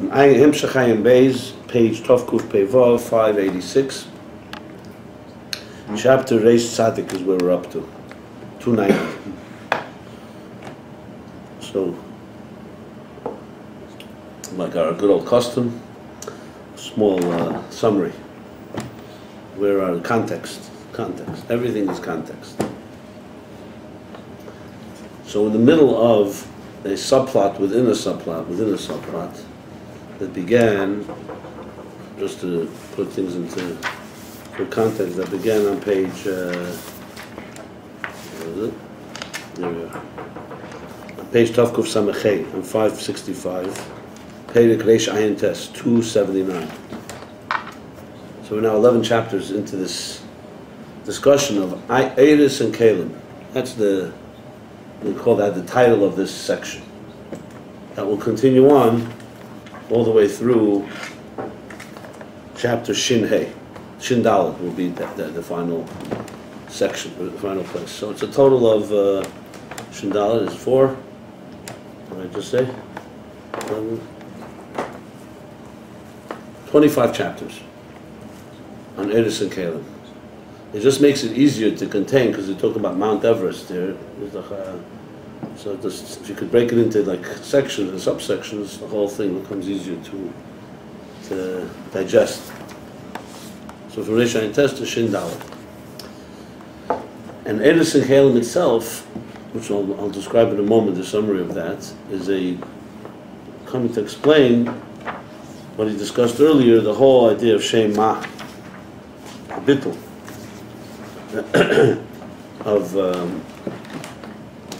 Ayin Beis, page Tovkuf Pevov, 586. Chapter Reish Tzadik is where we're up to, 290. So, like our good old custom, small summary. Where are context? Context. Everything is context. So in the middle of a subplot within a subplot, that began, just to put things into context, that began on page, where is it? There we are. On page Tovkuf Samechei, on 565, Perek Reish Ayin Tes, 279. So we're now 11 chapters into this discussion of Eiris and Kalim. That's we call that the title of this section. That will continue on all the way through chapter Shin Hey. Shin Dalet will be the final section, the final place. So it's a total of Shin Dalet is 4. What did I just say? 11. 25 chapters on Eiris and Kalim. It just makes it easier to contain because they're talking about Mount Everest there. So if you could break it into like sections and subsections, the whole thing becomes easier to digest. So from Reish Ayin Tes to Shin Dalet. And Eiris and Kalim itself, which I'll describe in a moment, the summary of that, is coming to explain what he discussed earlier, the whole idea of Shem Ma, the bittul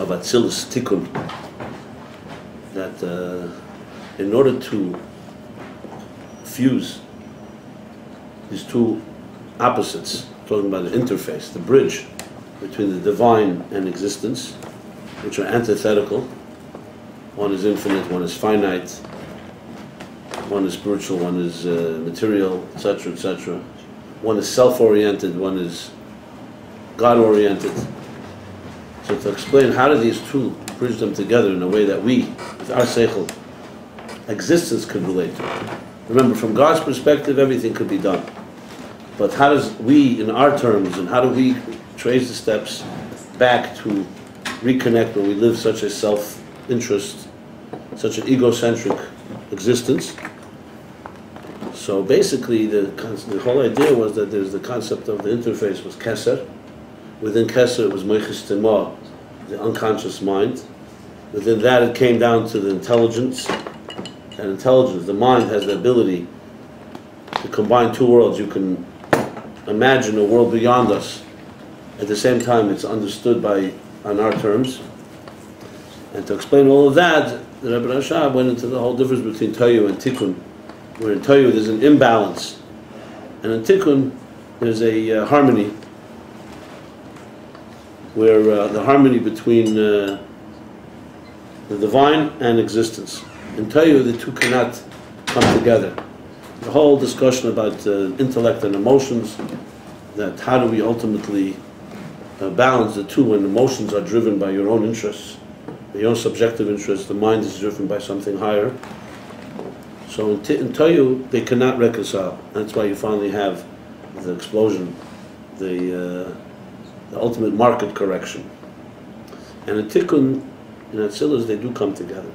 of Atzilus Tikkun, that in order to fuse these two opposites, talking about the interface, the bridge between the divine and existence, which are antithetical. One is infinite, one is finite, one is spiritual, one is material, etc., etc. One is self-oriented, one is God-oriented. So to explain how do these two bridge them together in a way that we, with our seichel, existence could relate to it. Remember, from God's perspective, everything could be done. But how does we, in our terms, and how do we trace the steps back to reconnect when we live such a self-interest, such an egocentric existence? So basically, the whole idea was that there's the concept of the interface was Keser. Within Keser, it was Moichis Tema, the unconscious mind. Within that, it came down to the intelligence. And intelligence, the mind has the ability to combine two worlds. You can imagine a world beyond us. At the same time, it's understood on our terms. And to explain all of that, the Rabbi Rashab went into the whole difference between Toyu and Tikkun, where in Toyu there's an imbalance, and in Tikkun there's a harmony, where the harmony between the divine and existence. In Toyu, the two cannot come together. The whole discussion about intellect and emotions, that how do we ultimately balance the two when emotions are driven by your own interests, your own subjective interests, the mind is driven by something higher. So in Toyu, they cannot reconcile. That's why you finally have the explosion, the ultimate market correction. And in Tikkun, in Atzilus, they do come together.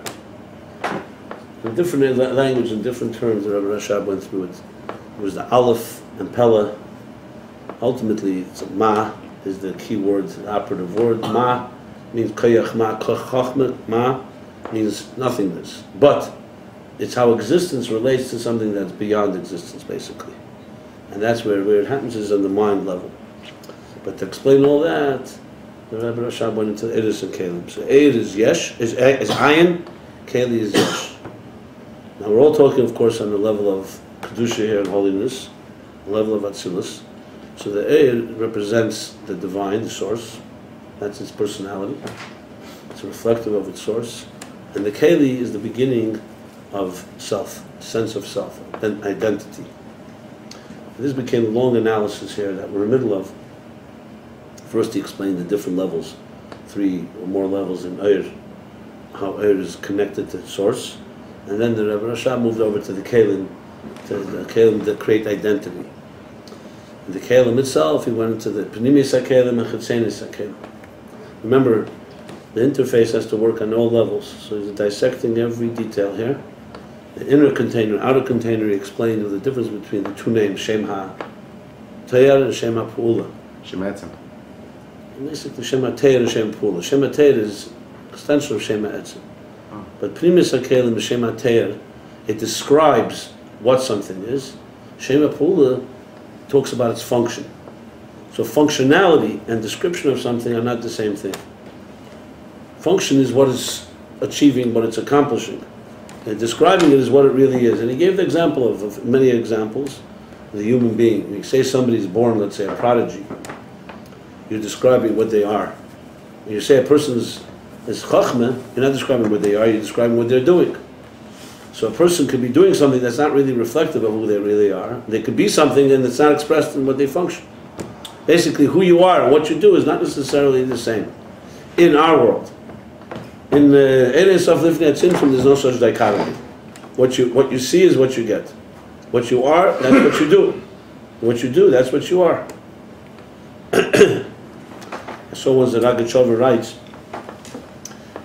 In different language and different terms, the Rabbi Rashab went through it. It was the Aleph and Pella. Ultimately, it's Ma is the key word, the operative word. Ma means Koyach Ma, Koch Chochma. Ma means nothingness. But it's how existence relates to something that's beyond existence, basically. And that's where it happens is on the mind level. But to explain all that, the Rabbi Rashab went into Eiris and Kalim. So Eir is Yesh, is Ayin, Kali is Yesh. Now we're all talking, of course, on the level of Kedusha here and holiness, the level of Atzilus. So the Eir represents the divine, the source. That's its personality. It's reflective of its source. And the Kali is the beginning of self, sense of self, and identity. This became a long analysis here that we're in the middle of. First he explained the different levels, 3 or more levels in Eir, how Eir is connected to source, And then the Rebbe Rasha moved over to the Kalim that create identity. In the Kalim itself, he went into the Pnimis HaKalim and Chetzenis HaKalim. Remember, the interface has to work on all levels, so he's dissecting every detail here. The inner container, outer container, he explained the difference between the two names, Shem HaTayar and Shem HaPu'ula. Shem HaEtzem. Basically, Shem HaTayar and Shem HaPu'ula. Shem HaTayar is extension of Shem HaEtzem. But Pnimis HaKalim and Shem HaTayar, it describes what something is. Shem HaPu'ula talks about its function. So functionality and description of something are not the same thing. Function is what it's achieving, what it's accomplishing. And describing it is what it really is. And he gave the example of many examples of the human being. When you say somebody's born, let's say a prodigy, you're describing what they are. When you say a person is chachma, you're not describing what they are, you're describing what they're doing. So a person could be doing something that's not really reflective of who they really are. They could be something and it's not expressed in what they function. Basically, who you are and what you do is not necessarily the same in our world. In the areas of Lifnei Tzimtzum, there's no such dichotomy. What you see is what you get. What you are, that's what you do. What you do, that's what you are. So once the Ragachover writes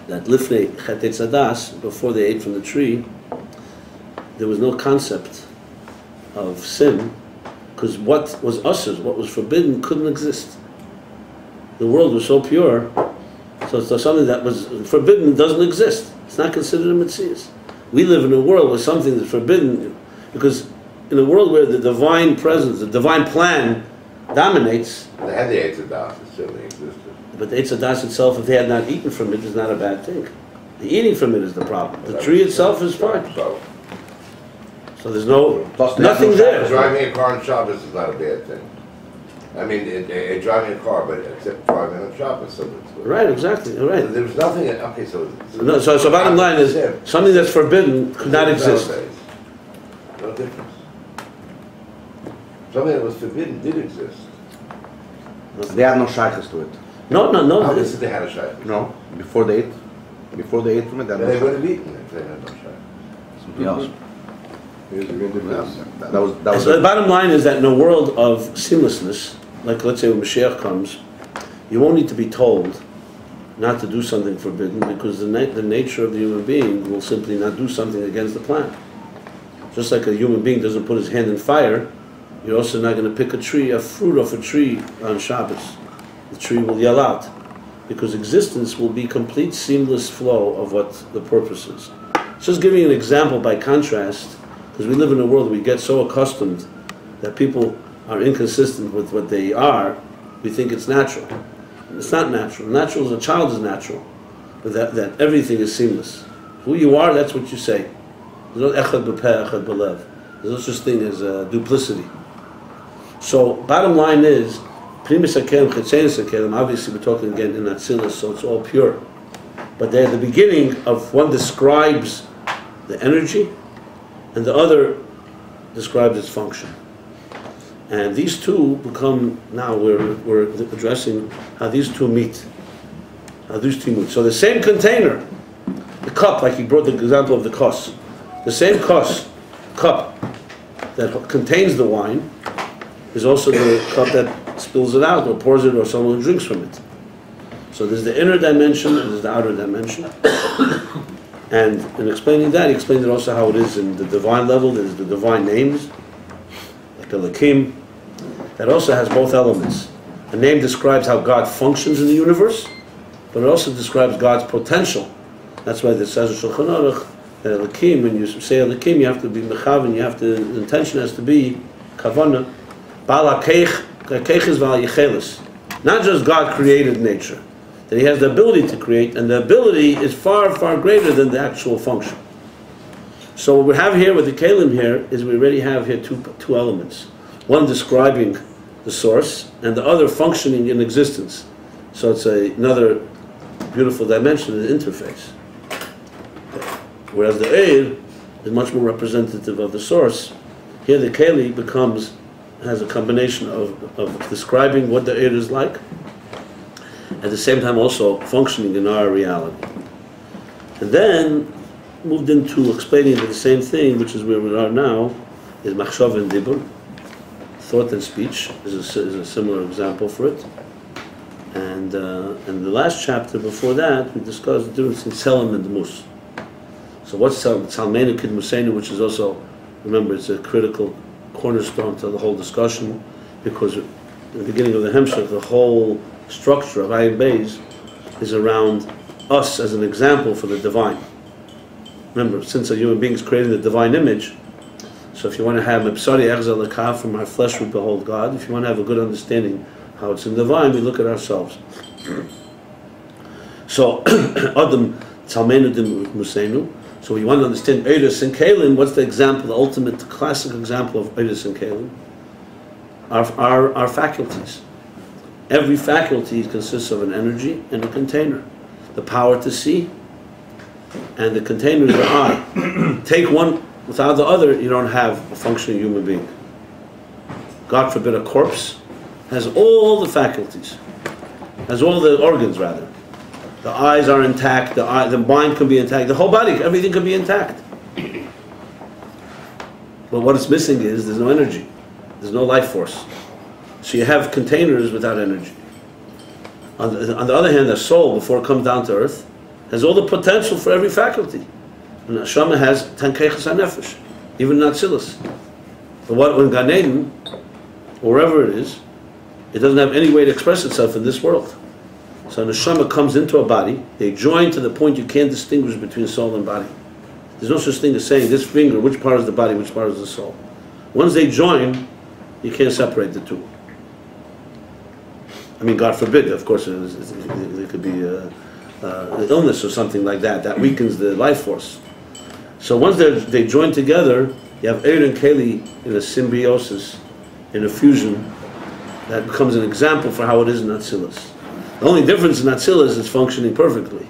that Lifnei Chetei Tzadas, before they ate from the tree, there was no concept of sin, because what was usher, what was forbidden, couldn't exist. The world was so pure, so something that was forbidden doesn't exist. It's not considered a mitzvah. We live in a world where something that's forbidden, because in a world where the divine presence, the divine plan dominates. They had the Eitz Hadas, it certainly existed. But the Eitz Hadas itself, if they had not eaten from it, is not a bad thing. The eating from it is the problem. The tree itself is fine. So there's nothing there. Driving a car on Shabbos is not a bad thing. I mean, driving a car, but except driving on Shabbos. So right, exactly, right. There was nothing, okay, so bottom line is, something that's forbidden could not exist. No difference. Something that was forbidden did exist. They had no shaykhs to it. No. Obviously they had a shaykhs. No, before they ate from it, they had no They would shaykhs. have eaten if they had no shaykhs. Something else. So the bottom line is that in a world of seamlessness, like let's say when Mashiach comes, you won't need to be told not to do something forbidden, because the nature of the human being will simply not do something against the plan. Just like a human being doesn't put his hand in fire, you're also not going to pick a fruit off a tree on Shabbos. The tree will yell out, because existence will be complete seamless flow of what the purpose is. Just giving an example by contrast, because we live in a world where we get so accustomed that people are inconsistent with what they are, we think it's natural. It's not natural. Natural as a child is natural, but that everything is seamless. Who you are, that's what you say. There's no echad b'peh, echad b'lev. There's no such thing as duplicity. So, bottom line is, Pnimis HaKalim, Chetzenis HaKalim, obviously we're talking again in Atzilus, so it's all pure. But they're the beginning of one describes the energy, and the other describes its function. And these two become, now we're addressing how these two meet. So the same container, the cup, like he brought the example of the kos, the same cup that contains the wine is also the cup that spills it out or pours it or someone drinks from it. So there's the inner dimension and there's the outer dimension. And in explaining that, he explained it also how it is in the divine level. There's the divine names, like Elohim, that also has both elements. A name describes how God functions in the universe, but it also describes God's potential. That's why it says in Shulchan Aruch that Elohim, when you say Elohim, you have to be mechavan, the intention has to be kavanah. Ba'al hakeich is ba'al yichelis. Not just God created nature, that He has the ability to create, and the ability is far, far greater than the actual function. So what we have here with the Kalim here is we already have here two elements. One describing the source, and the other functioning in existence. So it's another beautiful dimension, the interface. Whereas the Eir is much more representative of the source. Here the Keli has a combination of describing what the Eir is like, at the same time also functioning in our reality. And then moved into explaining the same thing, which is where we are now, is machshav and dibur. Thought and speech is a similar example for it. And in the last chapter before that, we discussed the difference in Tselem and Mus. So what's Tsalmeinu Kid Museinu, which is also, remember, it's a critical cornerstone to the whole discussion, because at the beginning of the Hemshech, the whole structure of Ayin Beis is around us as an example for the divine. Remember, since a human being is creating the divine image, so if you want to have Mepsari Echza Lekah, from our flesh we behold God, if you want to have a good understanding how it's in the divine, we look at ourselves. So, Adam Tzalmeinu Dim Museinu. So you want to understand Eidos and Kalim, what's the example, the ultimate classic example of Eidos and Kalim? Our faculties. Every faculty consists of an energy and a container. The power to see, and the container is the eye. Take one without the other, you don't have a functioning human being. God forbid a corpse has all the faculties, has all the organs rather. The eyes are intact, the mind can be intact, the whole body, everything can be intact. But what it's missing is there's no energy, there's no life force. So you have containers without energy. On the other hand, the soul, before it comes down to earth, has all the potential for every faculty. And Neshama has Tankeichas HaNefesh, even Natzilus. But what when Gan Eden, wherever it is, it doesn't have any way to express itself in this world. So Neshama comes into a body, they join to the point you can't distinguish between soul and body. There's no such thing as saying this finger, which part is the body, which part is the soul. Once they join, you can't separate the two. I mean, God forbid, of course, there could be an illness or something like that, that weakens the life force. So once they join together, you have Eir and Keli in a symbiosis, in a fusion, that becomes an example for how it is in Atzilus. The only difference in Atzilus is it's functioning perfectly.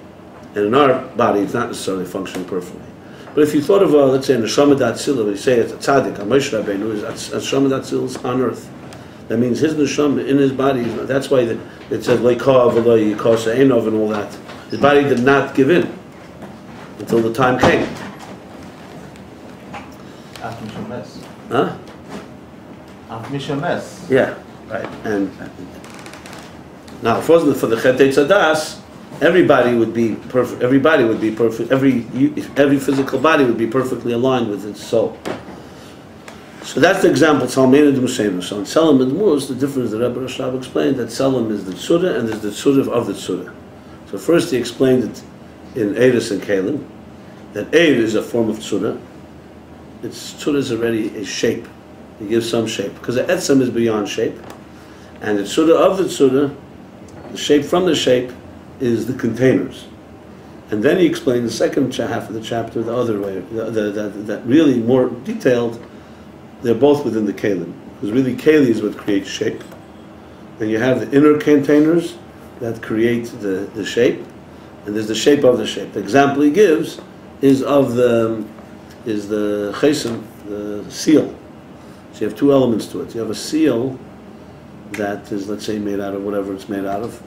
And in our body, it's not necessarily functioning perfectly. But if you thought of, let's say, Neshama D'Atzilus, we say it's a tzaddik, a Moshe Rabbeinu, is Neshama D'Atzilus on earth. That means his Neshama in his body, that's why it says, Leikav, Eloi, Yikosa, Einov, and all that. His body did not give in until the time came. Huh? Yeah, right. And now, if it wasn't for the Chetei Tzadas, everybody would be perfect. Everybody would be perfect. Every physical body would be perfectly aligned with its soul. So that's the example. Tzalmeinu D'Museinu. So in Tselem and Mus, the difference the Rebbe Rashab explained that Tselem is the Tzura and there's the Tzura of the Tzura. So first he explained it in Eidos and Kalim, that Eir is a form of Tzura. Its Tzura is already a shape. He gives some shape. Because the Etzem is beyond shape. And the Tzura of the Tzura, the shape from the shape, is the containers. And then he explained the second half of the chapter the other way, that really more detailed, they're both within the Kalim. Because really Kali is what creates shape. And you have the inner containers that create the shape, and there's the shape of the shape. The example he gives is of the chesem, the seal. So you have two elements to it. You have a seal that is, let's say, made out of whatever it's made out of,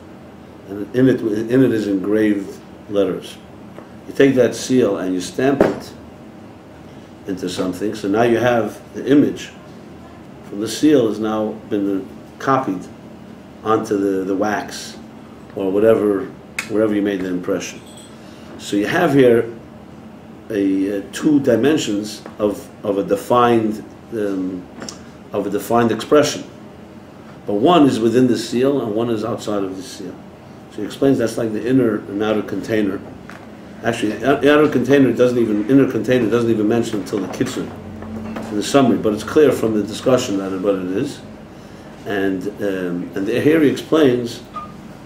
and in it is engraved letters. You take that seal and you stamp it into something, so now you have the image from the seal has now been copied onto the wax or wherever you made the impression. So you have here two dimensions of a defined expression, but one is within the seal and one is outside of the seal. So he explains that's like the inner and outer container. Actually, the outer container inner container doesn't even mention until the kitzur, in the summary, but it's clear from the discussion that what it is. And here he explains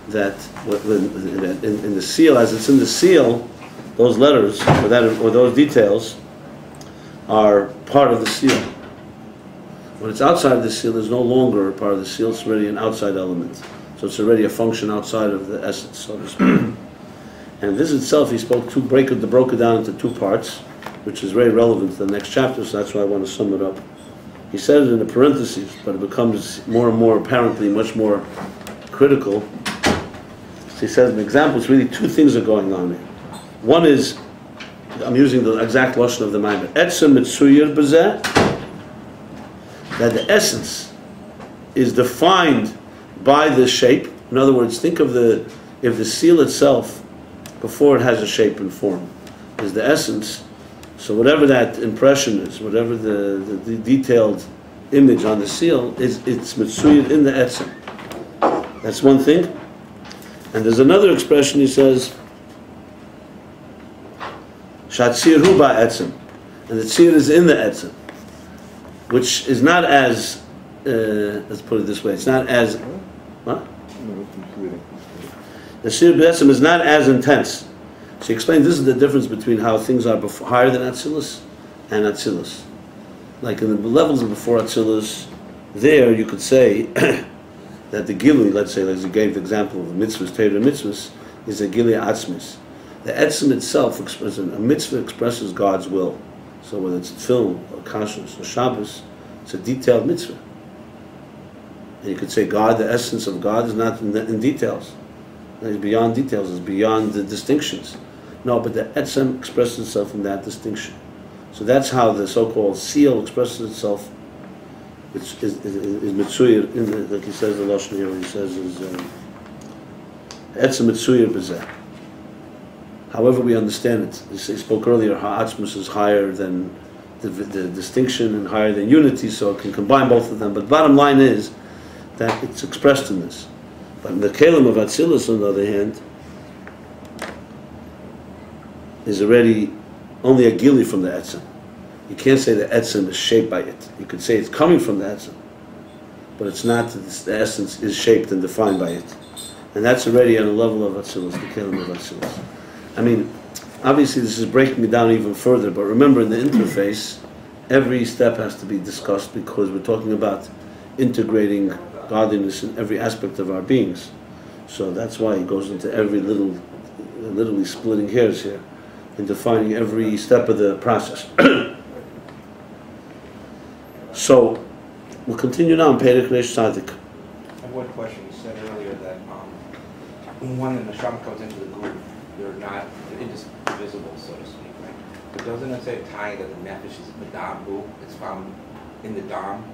that in the seal, as it's in the seal, those letters or those details are part of the seal. When it's outside of the seal, it's no longer part of the seal. It's already an outside element. So it's already a function outside of the essence, so to speak. And this itself, he broke it down into two parts, which is very relevant to the next chapter, so that's why I want to sum it up. He said it in the parentheses, but it becomes more and more apparently much more critical. So he says, an example, it's really two things are going on here. One is I'm using the exact lashon of the Maimer. Etzem mitzuyir b'zeh, that the essence is defined by the shape. In other words, think of if the seal itself, before it has a shape and form, is the essence. So whatever that impression is, whatever the detailed image on the seal is, it's mitzuyir in the etzem. That's one thing. And there's another expression. He says, "Shatzir hu ba'etzem," and the tzir is in the etzem, which is not as let's put it this way. It's not as what? The tzir b'etzem is not as intense. She explains this is the difference between how things are higher than Atzilus and Atzilus. Like in the levels of before Atzilus, there you could say that the Gilui, let's say, as you gave the example of mitzvahs, Torah mitzvahs, is a Gilui Atzmis. The Etzem itself, a mitzvah expresses God's will. So whether it's film or kashrus or Shabbos, it's a detailed mitzvah. And you could say God, the essence of God is not in details. It's beyond details, it's beyond the distinctions. No, but the Etzem expresses itself in that distinction. So that's how the so-called seal expresses itself, which is mitzuyir, like he says the lashon here, he says is Etzem mitzuyir b'zeh. However we understand it, he spoke earlier how Atzmus is higher than the distinction and higher than unity, so it can combine both of them. But bottom line is that it's expressed in this. But in the Kalim of Atzilus, on the other hand, is already only a gili from the Etzem. You can't say the Etzem is shaped by it. You could say it's coming from the Etzem, but it's not that the essence is shaped and defined by it. And that's already on a level of Atzilus, the Kalim of Atzilus. I mean, obviously this is breaking it down even further, but remember in the interface, every step has to be discussed because we're talking about integrating godliness in every aspect of our beings. So that's why he goes into every literally splitting hairs here and defining every step of the process. So we'll continue now in Perek Reish Tzadik. I have one question. You said earlier that when the neshama comes into the group, they're indivisible, so to speak, right? But doesn't it say tying that the nefesh is medam hu? It's found in the dam.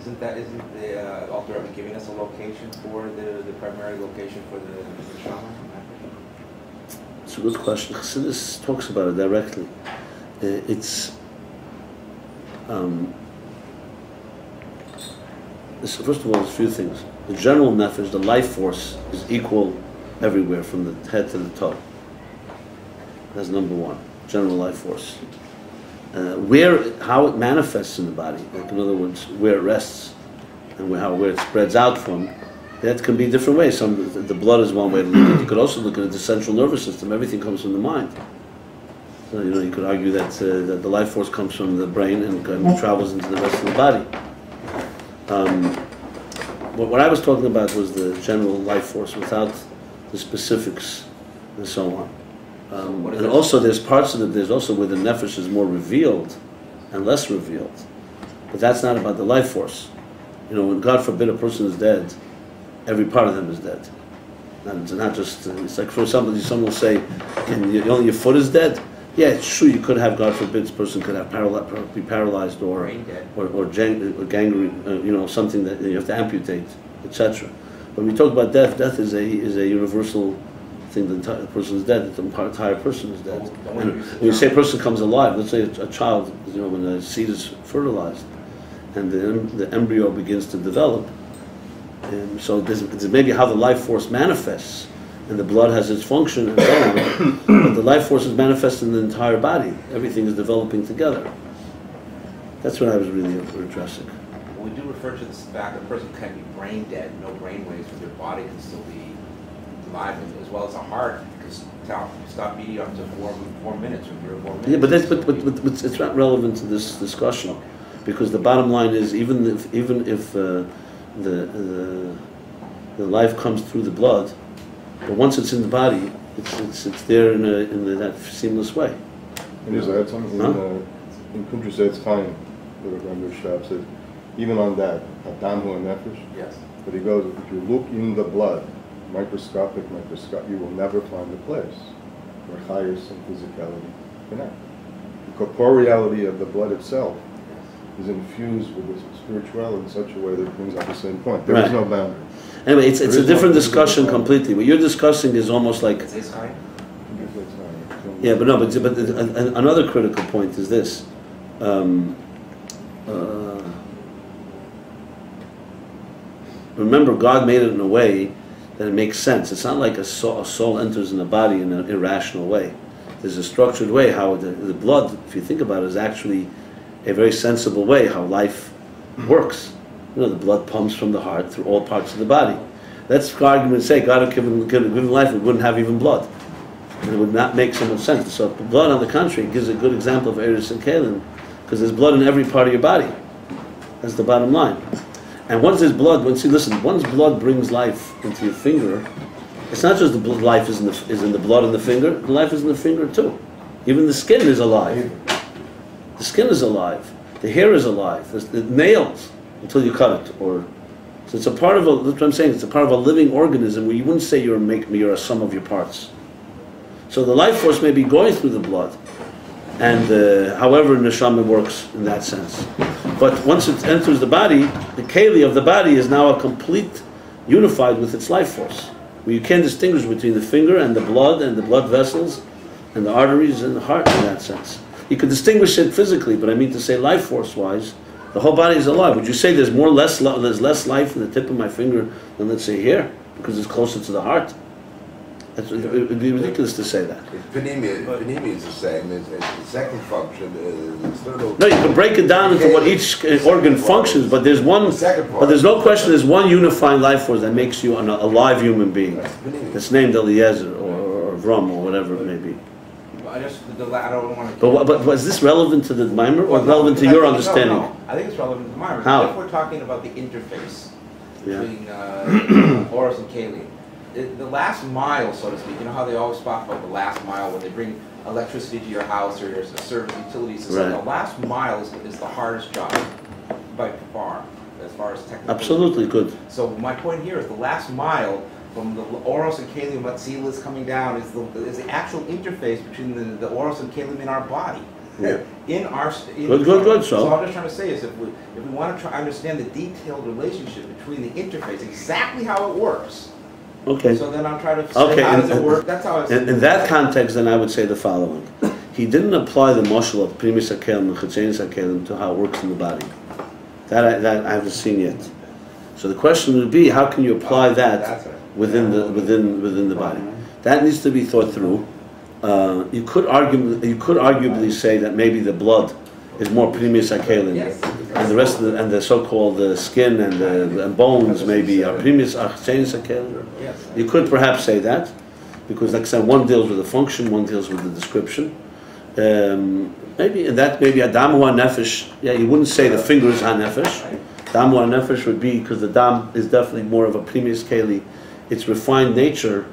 Isn't the Alter Rebbe giving us a location for the primary location for the neshama? It's a good question. Chassidus talks about it directly. First of all, there's a few things. The general nefesh, the life force, is equal everywhere from the head to the toe. That's number one. General life force. How it manifests in the body, like in other words, where it rests and where it spreads out from, that can be different ways. The blood is one way to look at it. You could also look at the central nervous system. Everything comes from the mind. So you could argue that the life force comes from the brain and travels into the rest of the body. What I was talking about was the general life force without the specifics and so on. And also there's parts of it, there's also where the nefesh is more revealed and less revealed. But that's not about the life force. When God forbid a person is dead, every part of them is dead. It's not just, it's like for somebody, someone will say, only your foot is dead? Yeah, it's true, you could have, God forbid, this person could have be paralyzed or gangrene, something that you have to amputate, etc. When we talk about death, death is a universal thing. The entire person is dead. The entire person is dead. And when you say a person comes alive, let's say a child, when the seed is fertilized and the embryo begins to develop, so there's maybe how the life force manifests, and the blood has its function and so on, but the life force is manifest in the entire body. Everything is developing together. That's what I was really addressing. We do refer to the fact that a person can be brain dead, no brain waves, but their body can still be alive, as well as a heart can stop beating up to 4 minutes or 3 or 4 minutes. Yeah, but it's not relevant to this discussion, because the bottom line is even if the life comes through the blood, but once it's in the body, it's there in that seamless way. And is that something in Kuntra said it's fine, the Rabbi Shab said, even on that, Adam hu nefesh. Yes. But he goes, if you look in the blood, microscopic, you will never find a place where chayus and physicality connect. corporeality of the blood itself is infused with the spirituality in such a way that it brings out the same point. There is no boundary. Anyway, it's a different discussion boundary. completely. What you're discussing is almost like... Yeah, but no, but another critical point is this. Remember, God made it in a way that it makes sense. It's not like a soul enters in a body in an irrational way. There's a structured way how the blood, if you think about it, is actually a very sensible way how life works. You know, the blood pumps from the heart through all parts of the body. That's for argument's sake. God had given life, we wouldn't have even blood. And it would not make so much sense. So blood, on the contrary, gives a good example of Eris and Kalim, because there's blood in every part of your body. That's the bottom line. And once there's blood, once blood brings life into your finger, it's not just the blood, life is in the blood in the finger, the life is in the finger too. Even the skin is alive. The skin is alive. The hair is alive. The nails, until you cut it. So it's a part of that's what I'm saying, it's a part of a living organism where you wouldn't say you're a sum of your parts. So the life force may be going through the blood, and however neshama works in that sense. But once it enters the body, the keli of the body is now a complete, unified with its life force, where you can't distinguish between the finger and the blood vessels and the arteries and the heart in that sense. You can distinguish it physically, but I mean to say life force-wise, the whole body is alive. Would you say there's less life in the tip of my finger than, let's say, here, because it's closer to the heart? It would be ridiculous to say that. Panemi is the same. It's the second function. No, you can break it down into what each organ functions, but there's one. But there's no question. There's one unifying life force that makes you a live human being. It's named Eliezer or Vrum or whatever it may be. I don't want to. But is this relevant to the Maimer or relevant to your understanding? No. I think it's relevant to the Maimer. How? If we're talking about the interface between Horus and Kali. The last mile, so to speak, you know how they always talk about the last mile when they bring electricity to your house or your service utilities system. Right. The last mile is the hardest job by far, as far as technical. Absolutely good. So my point here is the last mile from the Oros and Kalim, what seal is coming down, is the actual interface between the Oros and Kalim in our body. Yeah. Good. So what I'm just trying to say is if we want to try to understand the detailed relationship between the interface, exactly how it works. Okay. So then I'm trying to say, how does it work? That's how I see it. In that context, then I would say the following. He didn't apply the mashal of primis hakelim and chetzenis hakelim to how it works in the body. That I haven't seen yet. So the question would be, how can you apply that within the body? That needs to be thought through. You could arguably say that maybe the blood is more primis hakelim, and the rest of the so-called skin and the bones maybe are primis chetzenis hakelim. You could perhaps say that, because like I said, one deals with the function, one deals with the description. Maybe Adamu HaNefesh, you wouldn't say the finger is HaNefesh. Adamu HaNefesh would be, because the Dam is definitely more of a primis keli, its refined nature.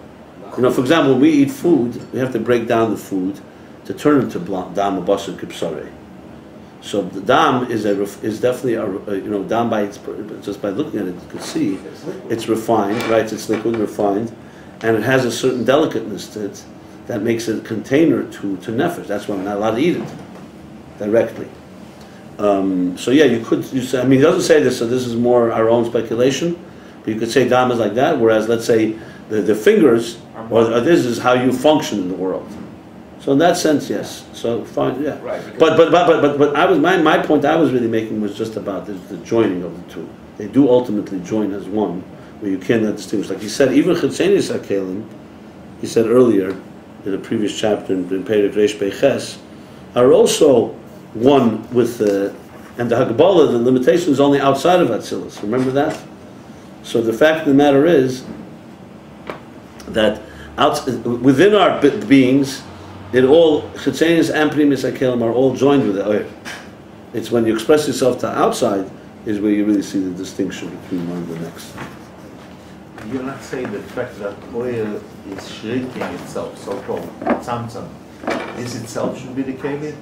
You know, for example, when we eat food, we have to break down the food to turn it into Dam Abasar Kipsare. So the Dam is definitely Dam just by looking at it, you can see it's refined, right? It's liquid, refined, and it has a certain delicateness to it that makes it a container to nefesh. That's why we're not allowed to eat it directly. So yeah, you say, I mean, he doesn't say this, so this is more our own speculation, but you could say Dam is like that, whereas let's say the fingers, or this is how you function in the world. So in that sense, yes. So fine, yeah. Right, But I was my point I was really making was just about the joining of the two. They do ultimately join as one, where you cannot distinguish. Like he said, even chetzenis hakelim, he said earlier in a previous chapter in Perek Reish Beiches, are also one with and the Hagbalah, the limitation is only outside of Atzilus. Remember that? So the fact of the matter is that within our beings, it all, Chetzenis and Primis Hakelim are all joined with the oil. It's when you express yourself to outside is where you really see the distinction between one and the next. You're not saying the fact that oil is shrinking itself, so-called tzamtzam, this itself should be the keli?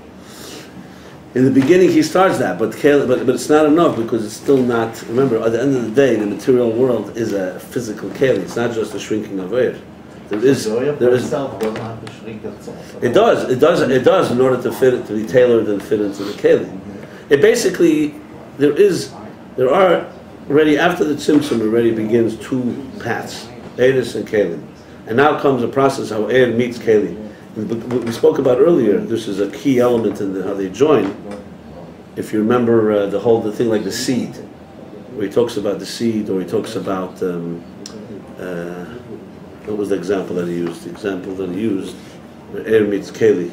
In the beginning he starts that, but it's not enough because it's still not, remember, at the end of the day, the material world is a physical keli. It's not just a shrinking of air. There is, The oil there is. itself doesn't have to shrink itself. It does in order to fit, to be tailored and fit into the keli. It basically, there are already after the tzimtzum already begins two paths, Eris and Kalim, and now comes a process how Eir meets Keli. What we spoke about earlier, this is a key element in how they join. If you remember the thing like the seed, where he talks about the seed, or he talks about what was the example that he used? The example that he used, where Eir meets Keli.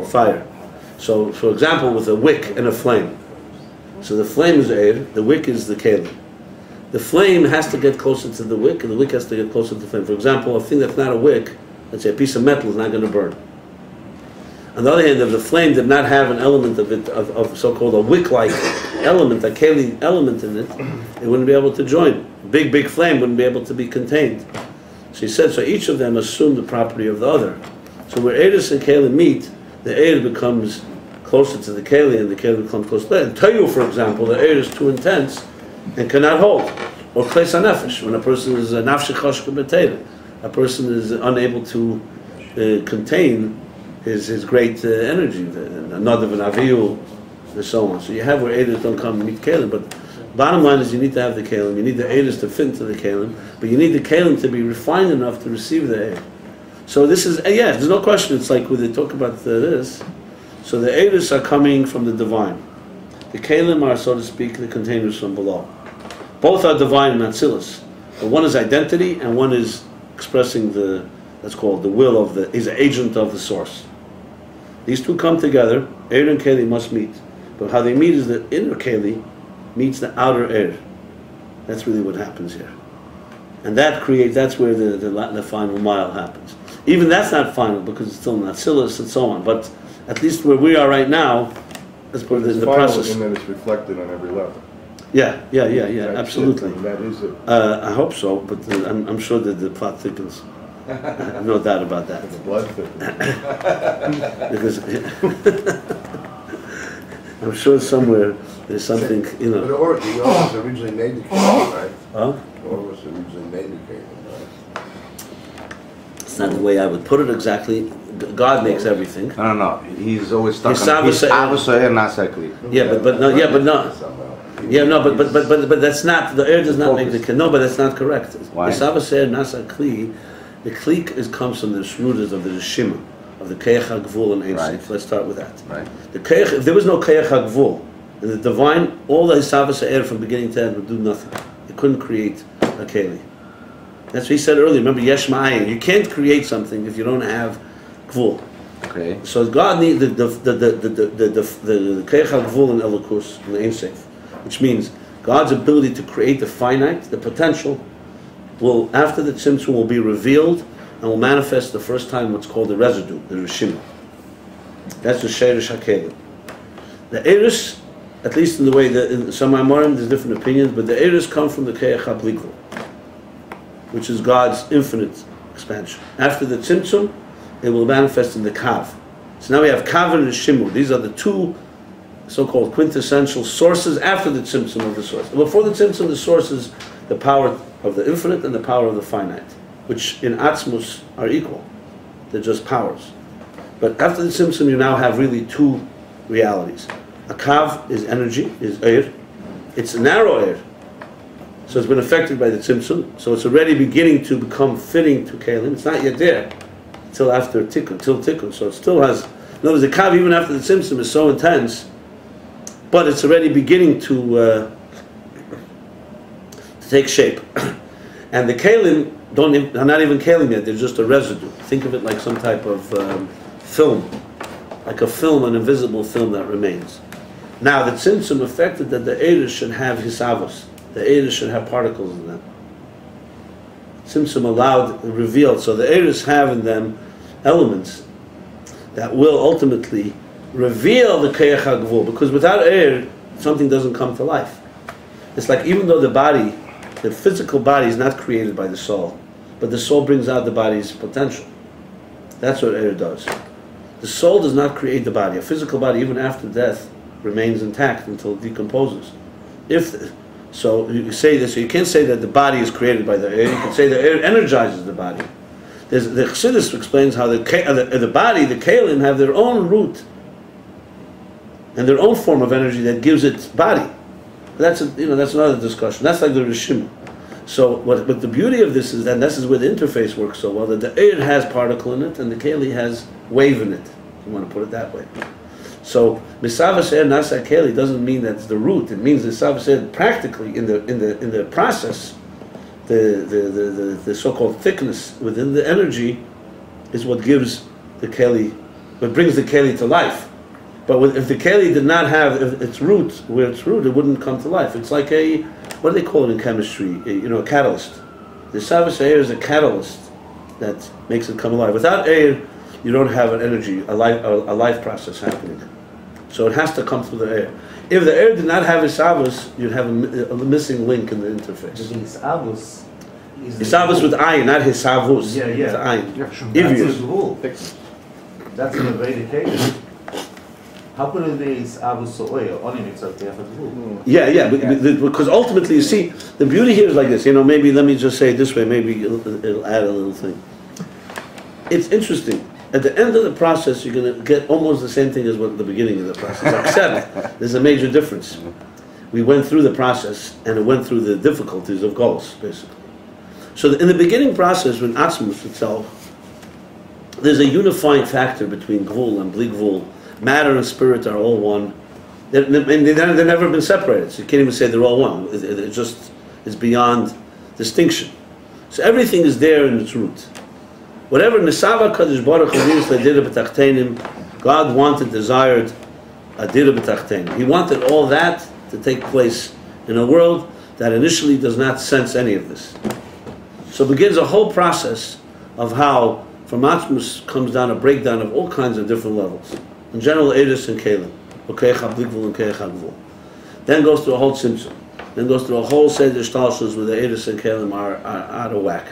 Fire. So, for example, with a wick and a flame. So the flame is Eir, the wick is the Keli. The flame has to get closer to the wick, and the wick has to get closer to the flame. For example, a thing that's not a wick, let's say a piece of metal, is not going to burn. On the other hand, if the flame did not have an element of so-called a wick-like element, a Keli element in it, it wouldn't be able to join. Big flame wouldn't be able to be contained. So he said, so each of them assume the property of the other. So where Eris and Keli meet, the Eir becomes closer to the Keli, and the Keli becomes closer to the Eir. And Tayu, for example, the Eir is too intense and cannot hold. Or Kles HaNefesh, when a person is a nafshi choshka b'teira, a person is unable to contain his great energy, another an aviyu, and so on. So you have where Eidos don't come and meet Kalim, but bottom line is you need to have the Kalim, you need the Eidos to fit into the Kalim, but you need the Kalim to be refined enough to receive the Eid. So this is, there's no question, it's like when they talk about this, so the Eidos are coming from the divine. The Kalim are, so to speak, the containers from below. Both are divine and Atzilus. But one is identity and one is expressing that's called the will of is an agent of the source. These two come together, Eir and Keli must meet. But how they meet is the inner Keli meets the outer Eir. That's really what happens here. And that's where the final mile happens. Even that's not final because it's still not Atzilus and so on. But at least where we are right now, as part of the process. In that it's reflected on every level. Yeah, absolutely. That is it. I hope so, but I'm sure that the plot thickens. I have no doubt about that. The blood thickens. Because I'm sure somewhere there's something, But the Orvis originally made the kingdom, right? Huh? The Orvis originally made the kingdom, right? It's not the way I would put it exactly. God makes everything. No. He's always stuck He's on. He's Savasa Avasa not Sakli. But that's not, the air does not make the kli. No, but that's not correct. Why? Isavaser nasa kli. The kli comes from the shrudas of the Rishima, of the Keach HaGvul and Ein Right. Sof. Let's start with that. Right. The Keach, if there was no Keach HaGvul, in the divine, all the Isavaser air from beginning to end would do nothing. It couldn't create a Keli. That's what he said earlier. Remember, Yesh Ma'ayin. You can't create something if you don't have Gvul. Okay. So God needs the Keach HaGvul and Elokus, and the Ein Sof, which means God's ability to create the finite, the potential, will, after the Tzimtzum, will be revealed and will manifest the first time what's called the residue, the Rishima. That's the Sheirish HaKelim. The Eris, at least in the way that in some Amorim there's different opinions, but the Eris come from the Keach HaBlikvul, which is God's infinite expansion. After the Tzimtzum, it will manifest in the Kav. So now we have Kav and Rishimu. These are the two so-called quintessential sources after the Tzimtzum of the source. Before the Tzimtzum, the source is the power of the infinite and the power of the finite, which in Atzmus are equal. They're just powers. But after the Tzimtzum, you now have really two realities. A Kav is energy, is Eir. It's a narrow Eir. So it's been affected by the Tzimtzum. So it's already beginning to become fitting to Kalim. It's not yet there till after Tikkun, till Tikkun. So it still has, in other words, the Kav even after the Tzimtzum is so intense, but it's already beginning to take shape. And the Kalim are not even Kalim yet, they're just a residue. Think of it like some type of film, like a film, an invisible film that remains. Now the Tzimtzum affected that the Eidos should have hisavos. The Eidos should have particles in them. Tzimtzum allowed, revealed, so the Eidos have in them elements that will ultimately reveal the Keach HaGvul, because without Eir, something doesn't come to life. It's like even though the body, the physical body is not created by the soul, but the soul brings out the body's potential. That's what Eir does. The soul does not create the body. A physical body, even after death, remains intact until it decomposes. If So you say this. So you can't say that the body is created by the air. You can say the air energizes the body. The Chassidus explains how the body, the kalim, have their own root and their own form of energy that gives it body. That's that's another discussion. That's like the Rishim. So what the beauty of this is that this is where the interface works so well, that the air has particle in it and the keli has wave in it, if you want to put it that way. So misavas air nasa keli doesn't mean that's the root. It means misavas air practically in the process, the so-called thickness within the energy is what gives the keli, what brings the keli to life. But if the keli did not have its root, where its root, it wouldn't come to life. It's like what do they call it in chemistry? A catalyst. The savas air is a catalyst that makes it come alive. Without air, you don't have an energy, a life process happening. So it has to come through the air. If the air did not have isavus, you'd have a missing link in the interface. Isavus is Isavus with ayin, not hisavus. Yeah, yeah. It's ayin. That's Ivius. the rule. That's in the Vedic case. How could it be Isavus oil? Only makes up the rule. Yeah, because ultimately, you see, the beauty here is like this. Maybe let me just say it this way. Maybe it'll add a little thing. It's interesting. At the end of the process, you're going to get almost the same thing as what at the beginning of the process, except there's a major difference. We went through the process, and it went through the difficulties of goals, basically. So in the beginning process, when Atzmus itself, there's a unifying factor between Gvul and Bli Gvul. Matter and spirit are all one. They've never been separated, so you can't even say they're all one. It's beyond distinction. So everything is there in its root. Whatever Nesava Kadosh Baruch Hu means Adira B'Tachtenim, God wanted, desired Adira B'Tachtenim. He wanted all that to take place in a world that initially does not sense any of this. So begins a whole process of how from Atzmus comes down a breakdown of all kinds of different levels. In general, Eidus and Kalim, Okeicha Bli Gvul and Keicha Gvul. Then goes through a whole Tzimtzum. Then goes through a whole Seder Shtalshus where the Eidus and Kalim are out of whack,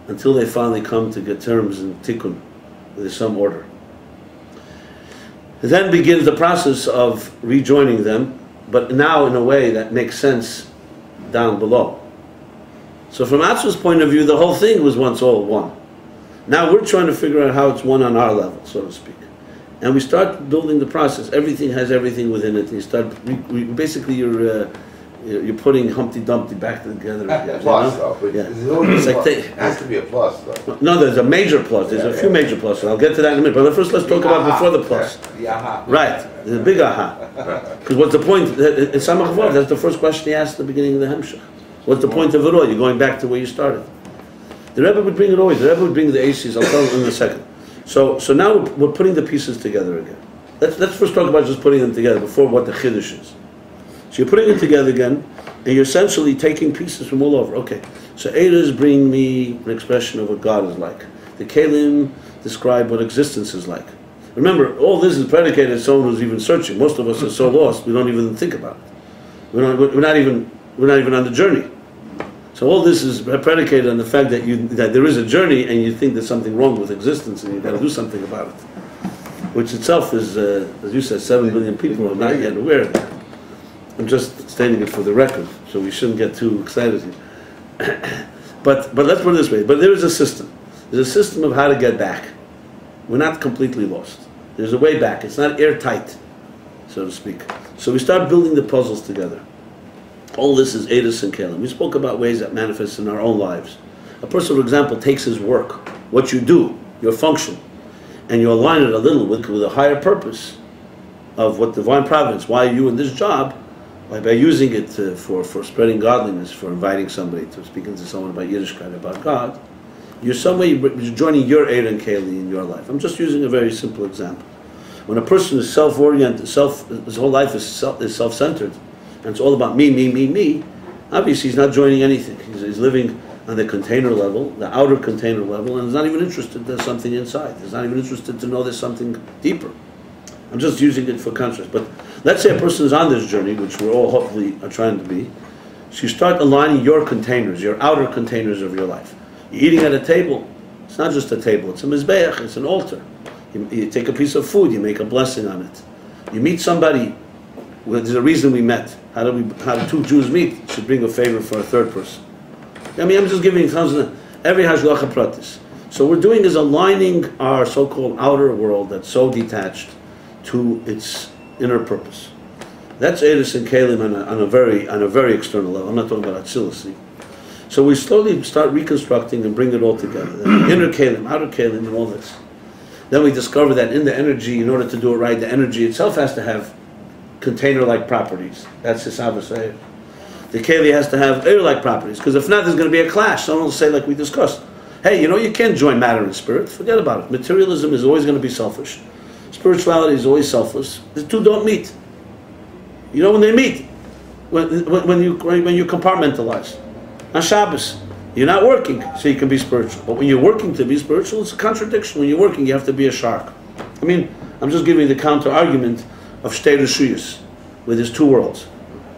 until they finally come to get terms in Tikkun, where there's some order. And then begins the process of rejoining them, but now in a way that makes sense down below. So from Atzva's point of view, the whole thing was once all one. Now we're trying to figure out how it's one on our level, so to speak. And we start building the process. Everything has everything within it. You start, basically you're putting Humpty Dumpty back together again. Plus, though. Yeah. It's like it has to be a plus, though. No, there's a major plus. There's a few major pluses. I'll get to that in a minute. But first, let's talk about before the plus. Yeah. Right. There's a big aha. Because what's the point? In Samach Vav, that's the first question he asked at the beginning of the Hemshech. What's the point of it all? You're going back to where you started. The Rebbe would bring it always. The Rebbe would bring the ACs. I'll tell you in a second. So now we're putting the pieces together again. Let's first talk about just putting them together before what the Chiddush is. So you're putting it together again, and you're essentially taking pieces from all over. Okay, so Eidos bring me an expression of what God is like. The Kalim describe what existence is like. Remember, all this is predicated on someone who's even searching. Most of us are so lost, we don't even think about it. We're not even on the journey. So all this is predicated on the fact that there is a journey, and you think there's something wrong with existence, and you've got to do something about it. Which itself is, as you said, 7 billion people are not yet aware of that. I'm just stating it for the record, so we shouldn't get too excited here. But let's put it this way. But there is a system. There's a system of how to get back. We're not completely lost. There's a way back. It's not airtight, so to speak. So we start building the puzzles together. All this is Eidos and Kalim. We spoke about ways that manifest in our own lives. A person, for example, takes his work, what you do, your function, and you align it a little with a higher purpose of what divine providence, why are you in this job, by using it for spreading godliness, for inviting somebody to speaking to someone about Yiddishkeit, about God, you're joining your Eid and Keli in your life. I'm just using a very simple example. When a person is self-oriented, his whole life is self-centered, and it's all about me, obviously he's not joining anything. He's living on the container level, the outer container level, and he's not even interested there's something inside. He's not even interested to know there's something deeper. I'm just using it for contrast. But let's say a person is on this journey, which we're all hopefully are trying to be. So you start aligning your containers, your outer containers of your life. You're eating at a table. It's not just a table. It's a mizbeach. It's an altar. You take a piece of food. You make a blessing on it. You meet somebody there's a reason we met. How do two Jews meet? Should bring a favor for a third person. I mean, I'm just giving examples. Every hashgacha pratis. So what we're doing is aligning our so-called outer world that's so detached to its inner purpose. That's Eris and Kalim on a very external level. I'm not talking about Atzilus. So we slowly start reconstructing and bring it all together. The inner Kalim, outer Kalim, and all this. Then we discover that in the energy, in order to do it right, the energy itself has to have container-like properties. That's Hisav Sayed. The Keli has to have air-like properties, because if not, there's going to be a clash. Someone will say, like we discussed, hey, you can't join matter and spirit. Forget about it. Materialism is always going to be selfish. Spirituality is always selfless. The two don't meet. When they meet, when you compartmentalize. On Shabbos, you're not working, so you can be spiritual. But when you're working to be spiritual, it's a contradiction. When you're working, you have to be a shark. I mean, I'm just giving the counter-argument of Shtei Reshuyos, where there's two worlds,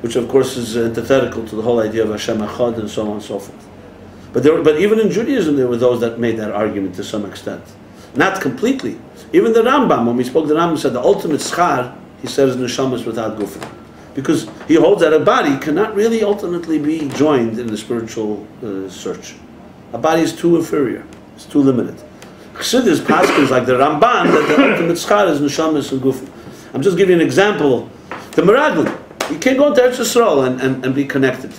which of course is antithetical to the whole idea of Hashem Echad and so on and so forth. But even in Judaism, there were those that made that argument to some extent. Not completely. Even the Rambam, when we spoke, the Rambam said the ultimate schar, he says, neshamas without gufin. Because he holds that a body cannot really ultimately be joined in the spiritual search. A body is too inferior. It's too limited. Chassidus paskins like the Ramban that the ultimate schar is neshamas and gufin. I'm just giving you an example. The Meraglim, you can't go into Eretz Yisrael and be connected.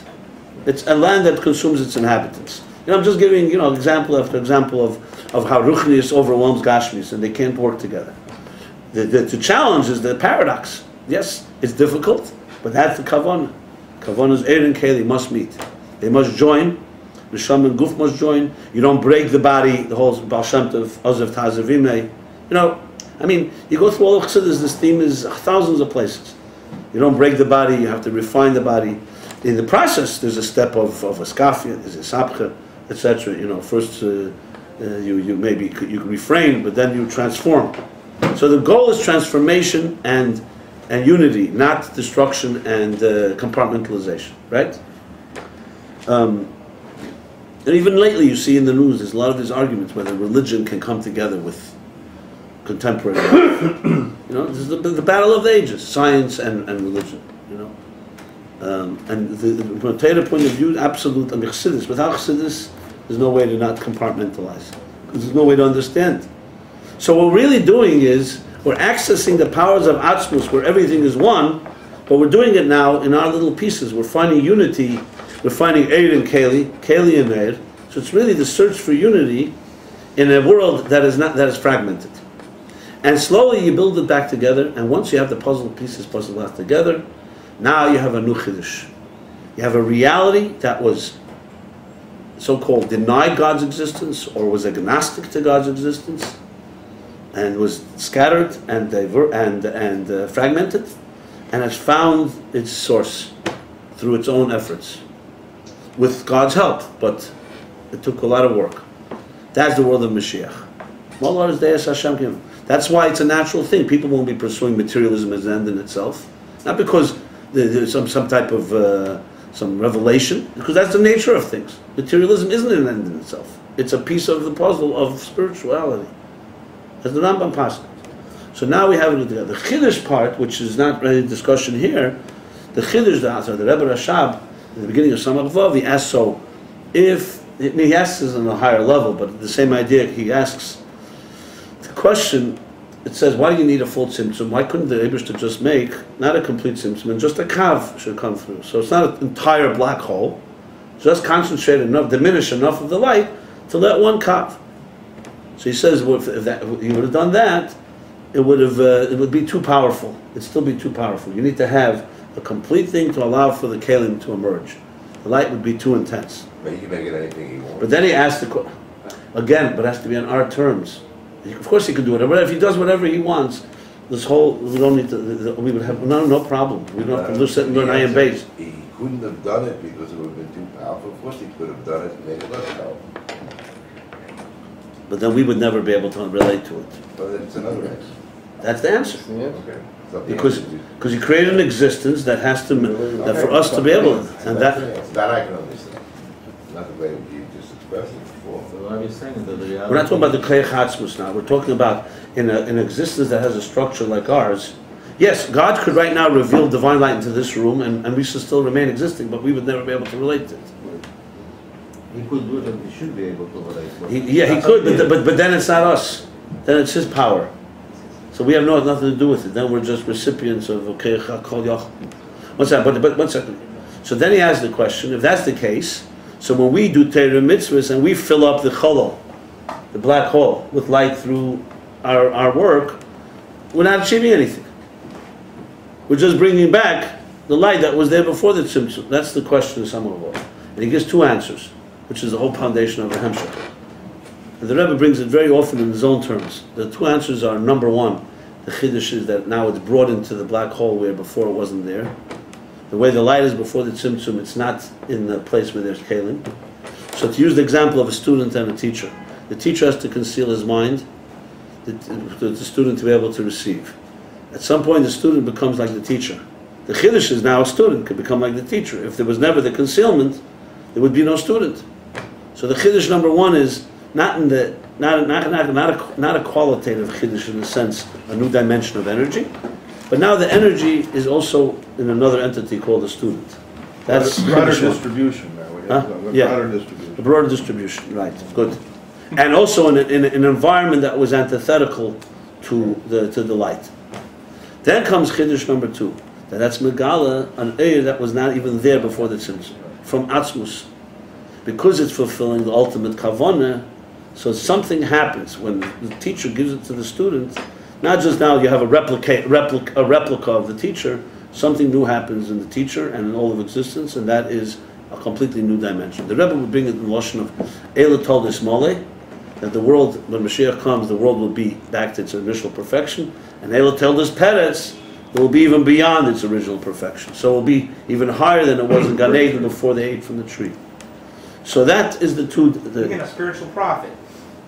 It's a land that consumes its inhabitants. I'm just giving example after example of how Ruchnius overwhelms Gashmis and they can't work together. The challenge is the paradox. Yes, it's difficult, but that's the kavanah. Kavanah's Eir and Keli must meet. They must join. Neshama and Guf must join. You don't break the body. The whole Baal Shem Tov, Ozev Tazavime. I mean, you go through all of Chassidus, this theme is thousands of places. You don't break the body, you have to refine the body. In the process, there's a step of askafia, there's a sapcha, etc. First you refrain, but then you transform. So the goal is transformation and unity, not destruction and compartmentalization, right? And even lately, you see in the news, there's a lot of these arguments whether religion can come together with contemporary life. This is the battle of the ages, science and religion. And from a Torah point of view, absolute and Chassidus. Without Chassidus, there's no way to not compartmentalize, because there's no way to understand. So what we're really doing is we're accessing the powers of Atzmus, where everything is one, but we're doing it now in our little pieces. We're finding unity. We're finding Eir and Keli and Eir. So it's really the search for unity in a world that is fragmented. And slowly you build it back together, and once you have the puzzled back together, now you have a new chiddush. You have a reality that was so-called denied God's existence, or was agnostic to God's existence, and was scattered and fragmented, and has found its source through its own efforts, with God's help, but it took a lot of work. That's the world of Mashiach. That's why it's a natural thing. People won't be pursuing materialism as an end in itself. Not because there's some type of some revelation, because that's the nature of things. Materialism isn't an end in itself. It's a piece of the puzzle of spirituality, as the Rambam passes. So now we have it together. The Chiddush part, which is not really discussion here, the Chiddush, the Rebbe Rashab, in the beginning of Samach Vav, he asks, so if, he asks this on a higher level, but the same idea, he asks, the question, it says, why do you need a full tzimtzum? Why couldn't the Eibishter just make, not a complete tzimtzum, and just a kav should come through? So it's not an entire black hole, just concentrate enough, diminish enough of the light to let one kav. So he says, well, if he would have done that, it would be too powerful. It'd still be too powerful. You need to have a complete thing to allow for the kalim to emerge. The light would be too intense. But he can make it anything he wants. But then he asked again, but it has to be on our terms. Of course he can do whatever. If he does whatever he wants, we don't need to. We would have no problem. We don't have to sit and learn Ayin Beis. He couldn't have done it because it would have been too powerful. Of course he could have done it and made it less powerful. But then we would never be able to relate to it. But it's another answer. That's the answer. Okay. Because you create an existence that has to, that for us to be able to, and that I can understand. Not the way you just expressed it before. So what are you saying? That the reality, we're not talking about the Klei Chatzmus now. We're talking about in an existence that has a structure like ours. Yes, God could right now reveal divine light into this room, and we should still remain existing, but we would never be able to relate to it. He could do it, and he should be able to relate. He could, but then it's not us. Then it's his power. So we have nothing to do with it. Then we're just recipients of okay. What's that? But 1 second. So then he asks the question: if that's the case, so when we do Torah mitzvahs and we fill up the cholol, the black hole, with light through our work, we're not achieving anything. We're just bringing back the light that was there before the tzimtzum. That's the question of Samavov. And he gives two answers, which is the whole foundation of the Hemshech. And the Rebbe brings it very often in his own terms. The two answers are, number one, the chiddush is that now it's brought into the black hole where before it wasn't there. The way the light is before the tzimtzum, it's not in the place where there's kalim. So to use the example of a student and a teacher, the teacher has to conceal his mind, the student to be able to receive. At some point, the student becomes like the teacher. The chiddush is now a student could become like the teacher. If there was never the concealment, there would be no student. So the chiddush number one is not a qualitative chiddush in the sense a new dimension of energy, but now the energy is also in another entity called a student. That's broader distribution now. We have broader distribution. A broader distribution, right? Good. And also in an environment that was antithetical to the light. Then comes chiddush number two. That's megala, an eir that was not even there before the tzimtzum, from atzmus, because it's fulfilling the ultimate kavanah. So something happens when the teacher gives it to the student. Not just now you have a replica of the teacher. Something new happens in the teacher and in all of existence, and that is a completely new dimension. The Rebbe would bring it in the lashon of Eila told us mole, that the world, when Mashiach comes, the world will be back to its initial perfection, and Eila told us Peretz, it will be even beyond its original perfection. So it will be even higher than it was in Gan Eden before they ate from the tree. So that is the two. Again, a spiritual prophet.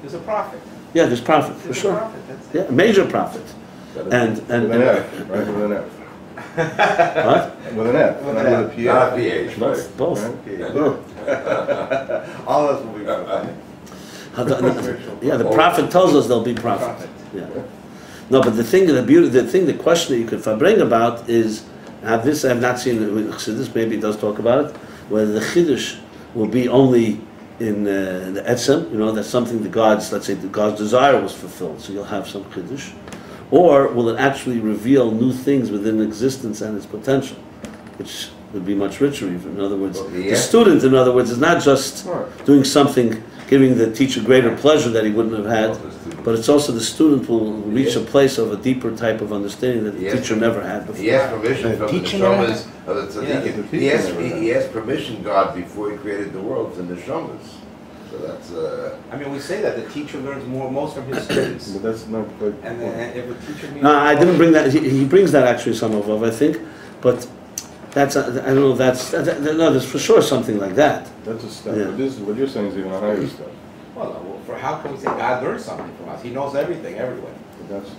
There's a prophet. Yeah, there's prophet for There's sure. a prophet. That's it. Yeah, a major prophet. And With an F, right? With an F. what? With an F, With not an with a PH. Not a PH, Both. right? Both. Right? All of us will be prophet. Yeah, the prophet tells us there'll be prophets. Yeah. No, but the question that you could bring about is, now this I have not seen with Chassidus, maybe it does talk about it, whether the Chiddush will be only in the Etzem, that's something the God's, let's say the God's desire was fulfilled, so you'll have some Chiddush, or will it actually reveal new things within existence and its potential, which would be much richer even. In other words, the student, in other words, is not just doing something, giving the teacher greater pleasure that he wouldn't have had, but it's also the student will reach a place of a deeper type of understanding that the teacher never had before. He asked permission from the neshamas of the tzaddikim. He asked permission, God, before he created the world, from the neshamas. So that's. I mean, we say that the teacher learns most from his students. But that's not quite. And if a teacher means... No, I didn't bring that. He brings that actually, some of I think, but that's I don't know. No, there's for sure something like that. That's a step. Yeah. But this is what you're saying is even a higher step. Well, for how can we say God learns something from us? He knows everything, everywhere. But that's it.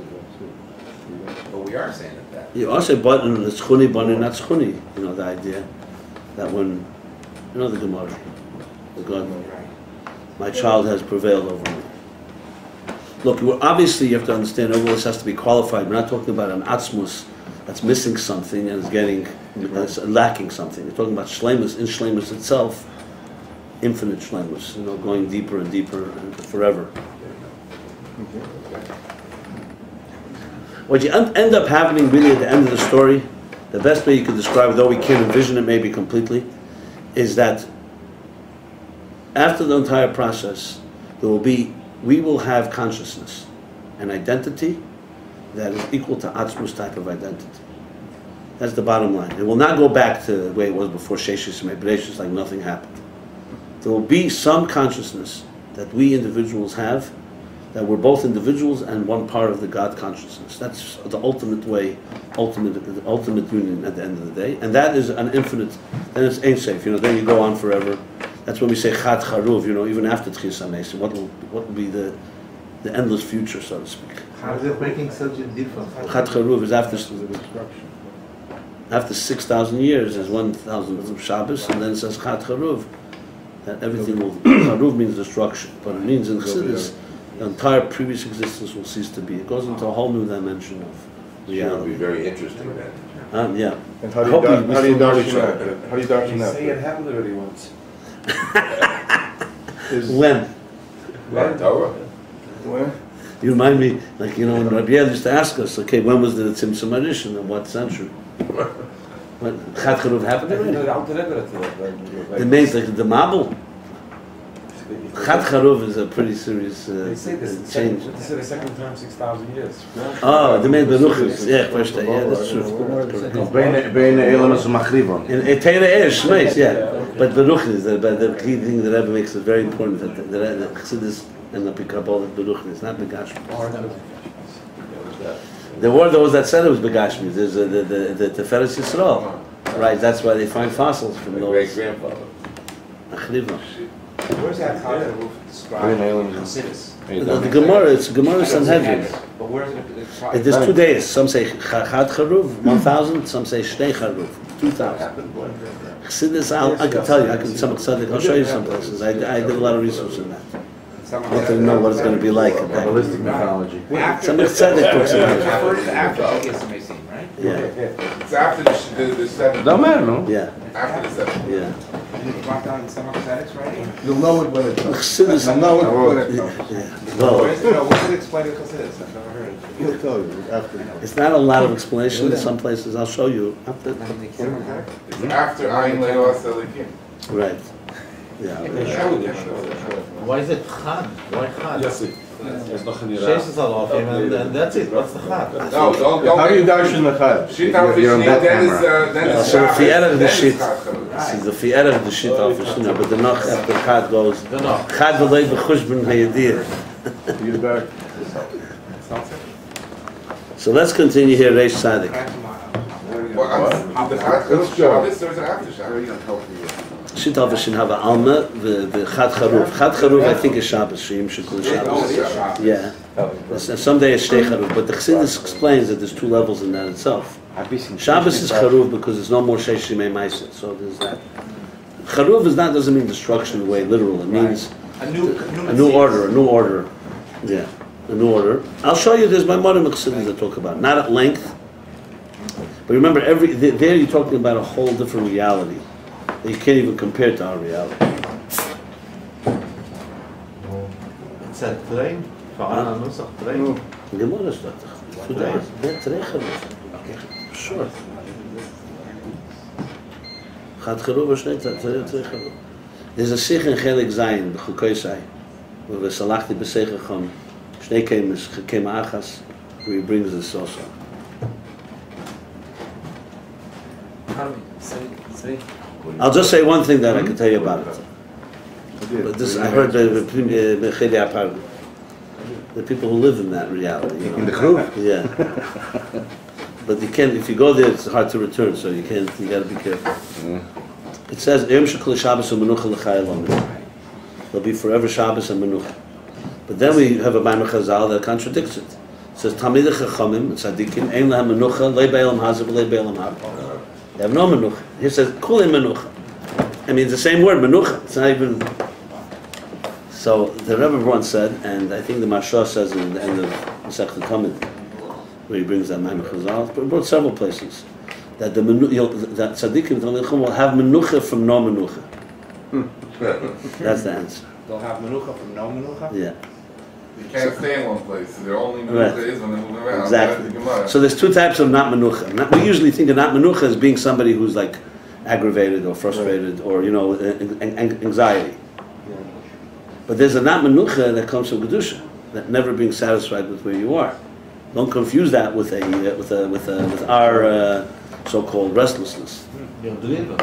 But we are saying that. You also but it's chuni, but not chuni. The idea that when the Gemara, the God, my child has prevailed over me. Look, obviously you have to understand. All this has to be qualified. We're not talking about an atzmus that's missing something and is that's lacking something. We're talking about shleimus, in shleimus itself, infinite shleimus, going deeper and deeper and forever. What you end up happening really at the end of the story, the best way you could describe it, though we can't envision it maybe completely, is that after the entire process, we will have consciousness, an identity that is equal to Atzmus type of identity. That's the bottom line. It will not go back to the way it was before Sheshis and Mebreshis, like nothing happened. There will be some consciousness that we individuals have, that we're both individuals and one part of the God consciousness. That's the ultimate way, the ultimate union at the end of the day. And that is an infinite, then it's Ein Sof, then you go on forever. That's when we say Chad Charuv, even after Tchis HaMesim, what will be the endless future, so to speak. How is it making such a difference? Chad Charuv is after The destruction. After 6,000 years, there's 1,000 of Shabbos, and then it says Chad Charuv. That everything will, Charuv means destruction, but it means in Chassidus, the entire previous existence will cease to be. It goes into a whole new dimension It would reality. be very interesting then. Yeah. And how I do hope you we how do you still know darshan each other. that? How do you darshan Say it that? happened already once. When? Right, Torah. When? You remind me, like, you know, when Rabbi used to ask us, okay, when was the Tzimtzum Arishan, in what century? When Chad Charuv happened already? It means like the Mabel. Chad Charuv is a pretty serious They say this change. They say the second time 6,000 years. Oh, the main Beruchis, yeah, first, yeah, that's true. Bein Elonos Machrivon. In Teira Esh, nice, yeah. But Beruchis, the key thing the Rebbe makes is very important, that the Chassidus and the Pikabol Beruchis, not Begashmi. There were those that said it was Begashmi. There's the Teferes Yisrael. Right, that's why they find fossils from My those. great-grandfather. Achriva. Where's that concept Bein described? Elonos. Chassidus. The Gemara, it's Gemara Sanhedrin. But where is it? There's 2 days. Some say Chad Charuv, 1,000. Some say Shnei Charuv, 2,000. Chassidus, I can tell you. I'll show you some places. I did a lot of research on that. I want to know what it's going to be like. Kabbalistic mythology. Some Tzedek talks about it. After Judaism may seem, right? Yeah, It's after the seven. Don't matter, no? yeah, After the seven. yeah. Did you walk down in some Tzedek's writing? You'll know it when it comes. Chassidus, You'll know it when it comes. yeah. Where Well, is it? No, what would explain it Chassidus? I've never heard of it. He'll tell you after. it's not a lot of explanation in some places. I'll show you. It's after Ayin Beis Volume. Right. Yeah. Why is it Chad? Why Chad? Yes, Shesh is alofim, and that's it. What's the Chad? No, don't. How do you darshan the chad? Shit out You're on that then camera. is So if you add the then shit, is Chad Charuv. see the fi'erach the shit off the shina, but the noch after Chad goes. The Noch. Chad v'lei b'chushbon hayadir. You dar. So let's continue here. Reish Tzadik. Well, the Chad Charuv Shabbos, or is it after Shabbos? Shit off the shin have a alma the Chad Charuv. Chad Charuv I think is Shabbos. Shim shekul Shabbos. Yeah. Someday it's Shtei Charuv, but the Chassidus explains that there's 2 levels in that itself. Shabbos is Charuv because there's no more Sheish Shimei Ma'aser, so there's that. Charuv doesn't mean destruction in the way literal. It means A new order. Yeah, a new order. I'll show you. There's my modern Chassidus that talk about it. Not at length, but remember, there you're talking about a whole different reality that you can't even compare to our reality. It's a train. Fa'ana nusach train. Gemara is that. Today, today Charuv. Sure. Chad Charuv or Shnei Charuv. There's a sich in Chelik Zayin, the Chukoisai, where the Salachti B'Seichachon, Shnei Kemes, Chekem Achas, where he brings this also. I'll just say one thing that I can tell you about it. But this, I heard the people who live in that reality. You know. In the group? Yeah. But you can't, if you go there, it's hard to return, so you gotta be careful. It says, Yom Shekol Shabbos u'Menucha l'Chai Lomid. There'll be forever Shabbos and Menucha. But then we have a Maimon Chazal that contradicts it. It says, Talmidei Chachamim, Tzadikim, Ein Lahem Menucha, Lei Be'elam Hazeh, Lei Be'elam Hab. They have no Menucha. Here says, Kulei Menucha. I mean, it's the same word, Menucha. It's not even... So, the Rebbe once said, and I think the Mashah says in the end of Masechet Tamid, where he brings that Maimon Chazal, but he brought several places, that that Tzadikim will have Menucha from no Menucha. That's the answer. They'll have Menucha from no Menucha? Yeah. You can't stay in one place. Their only Right. Menucha is when they move around. Exactly. That's the Gemara. So there's 2 types of not Menucha. We usually think of not Menucha as being somebody who's like aggravated or frustrated or, you know, anxiety. But there's a not Menucha that comes from Kedusha, that never being satisfied with where you are. Don't confuse that with our so-called restlessness. You're driven.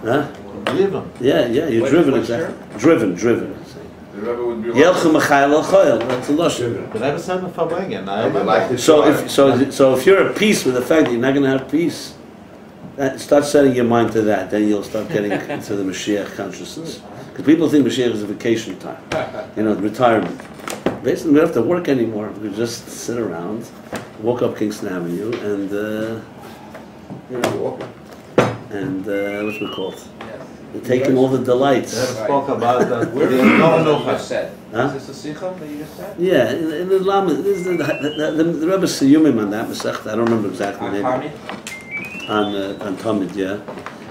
Huh? Driven. Yeah, you're driven, exactly. Driven. The Rebbe would be Yelchu Machayel al Choyel, that's a lashon. The Rebbe said in Fabrengen. I like remember. this. So if you're at peace with the fact that you're not going to have peace, start setting your mind to that. Then you'll start getting into the Mashiach consciousness. Because people think Mashiach is a vacation time, retirement. Basically, we don't have to work anymore. We just sit around, walk up Kingston Avenue, and what's it called? They're taking all the delights. They spoke about that. Where There's is no what you menucha. just said? Huh? Is this a sikha that you just said? Yeah, in the Lamed, this is the Rebbe Siyumim on that Masechta. I don't remember exactly the On name. Tamid? On Talmud, yeah.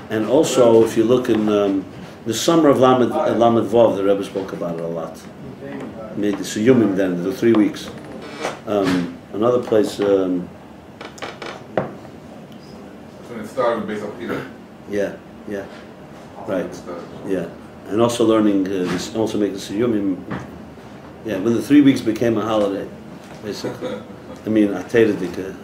And also, if you look in the summer of Lamed Vov, the Rebbe spoke about it a lot. Made the Siyumim then, the 3 weeks. Another place, When it started with Beis Volume. yeah, right, yeah. And also learning, also making Siyumim, yeah, when the 3 weeks became a holiday, basically. I mean, I hated it.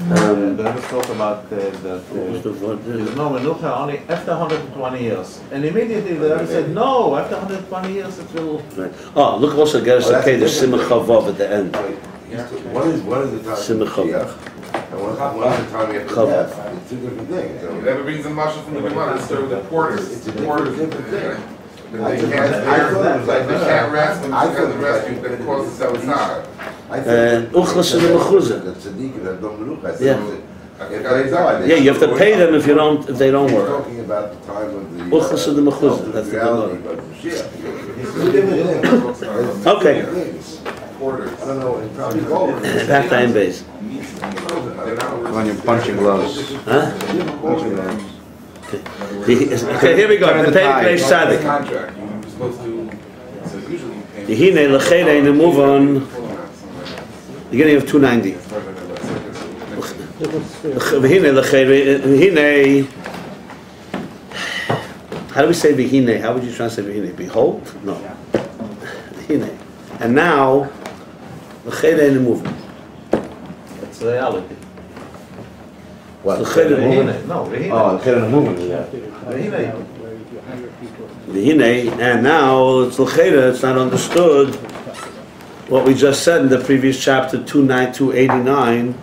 The Rebbe spoke about that there's no menucha only after 120 years. And immediately the Rebbe said, no, after 120 years it will... Right. Oh, look also Geras that's Sakei, there's different. Simcha Vav at the end. One is the time Simcha. of Mashiach, and one is the time after Chava. death. It's two different things. It never brings a masha from the Gemara. It's the porters. It's a Porters. different thing. They can't rest when I you have the thought rescue that causes sabotage. Uchlas and Mechuzah. The tzaddikim that don't menucha. Yeah. If they die, Yeah, you have to pay them if they don't He's work. talking about the time of the Uchlas and the Mechuzah, that's the reality Gemara. of Mashiach. It's two different things. Okay. Two different things. Porters. I don't know, it's probably both. Back to Ayin Beis. Come on, your punching gloves. Huh? Punching gloves. Okay, here we go. The Pei Reish Tzadik. Contract. You're supposed to. So usually you pay. Yehine l'cheirei, and move on. Beginning of 290. V'hine l'cheirei, v'hine. How do we say v'hine? How would you translate v'hine? Behold? No. V'hine. And now, l'cheirei, and move on. It's reality. What? Rehine. No, Rehine. Oh, the kid in the movement. Yeah. Rehine. V'hine, and now it's l'cheirei, it's not understood what we just said in the previous chapter 289.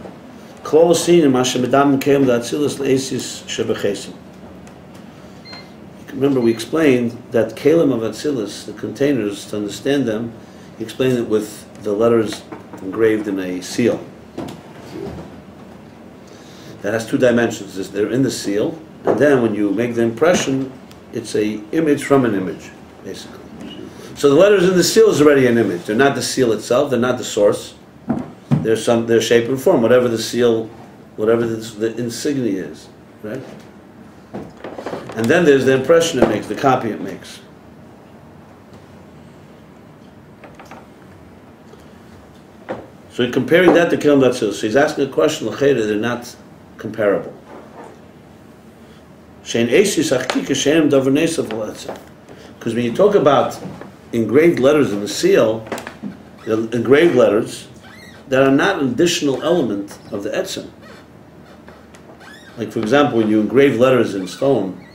Remember, we explained that Kalim of Atzilus, the containers, to understand them, he explained it with the letters engraved in a seal. That has two dimensions. They're in the seal, and then when you make the impression, it's a image from an image, basically. So the letters in the seal is already an image. They're not the seal itself. They're not the source. They're shape and form, whatever the seal, whatever the insignia is, right? And then there's the impression it makes, the copy it makes. So you're comparing that to Kilam Datzil. So he's asking a question, l'chayda, they're not comparable. Because when you talk about engraved letters in the seal, they're engraved letters that are not an additional element of the etzem. Like, for example, when you engrave letters in stone,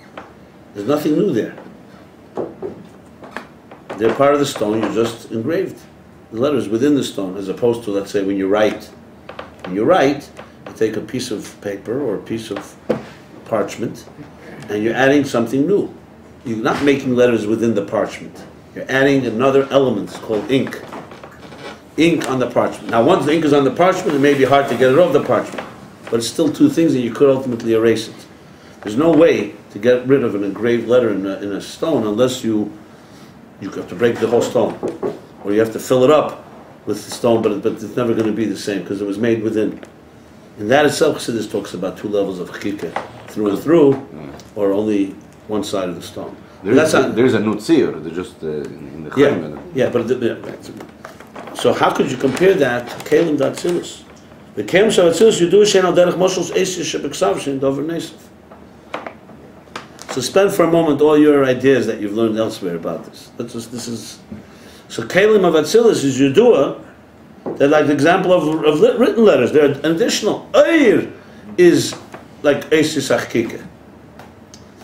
there's nothing new there. They're part of the stone, you just engraved the letters within the stone, as opposed to, let's say, when you write. When you write, you take a piece of paper or a piece of parchment, and you're adding something new. You're not making letters within the parchment. You're adding another element called ink. Ink on the parchment. Now, once the ink is on the parchment, it may be hard to get it off the parchment, but it's still two things, and you could ultimately erase it. There's no way to get rid of an engraved letter in a stone unless you have to break the whole stone, or you have to fill it up with the stone, but it's never going to be the same because it was made within. And that itself, Chassidus talks about two levels of chikah, through and through, or only one side of the stone. There's a nutzir, they're just in the chayim. Yeah, but so how could you compare that to Kalim Datzilus? The Kalim Datzilus you do shein al derech moshels eisish shebeksav shein dover nesef. So spend for a moment all your ideas that you've learned elsewhere about this. So Kalim of Atzilus is Yudua. They're like the example of written letters. They're an additional. Ayir is like Eisis Achkike.